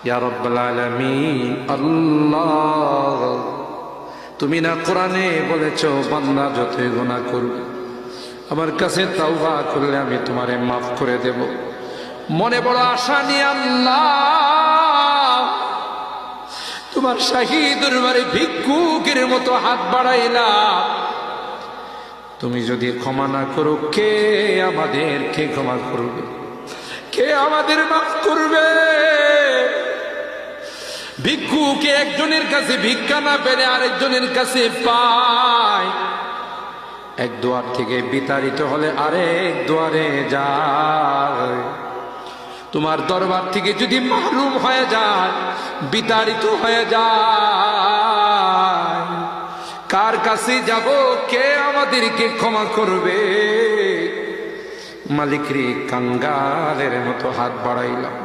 ইয়া রাব্বাল আলামিন। আল্লাহ, তুমি না কোরআনে বলেছো বান্দা যতই গুনাহ করবে আমার কাছে তাওবা করলে আমি তোমারে মাফ করে দেব। মনে বড় আশা নিয়ে আল্লাহ তোমার শাহী দরবারে ভিক্ষুকের মতো হাত বাড়াইলাম। তুমি যদি ক্ষমা না করো, কে আমাদেরকে ক্ষমা করবে? কে আমাদের মাফ করবে? ভিক্ষুকে একজনের কাছে ভিক্ষা না পেলে আরেকজনের কাছে পায়। এক দুয়ার থেকে বিতাড়িত হলে আরেক দুয়ারে যায়। তোমার দরবার থেকে যদি মাহরুম হয়ে যায়, বিতাড়িত হয়ে যায়, কার কাছে যাব? কে আমাদেরকে ক্ষমা করবে? মালিক রে, কাঙ্গালের মতো হাত বাড়াইলাম।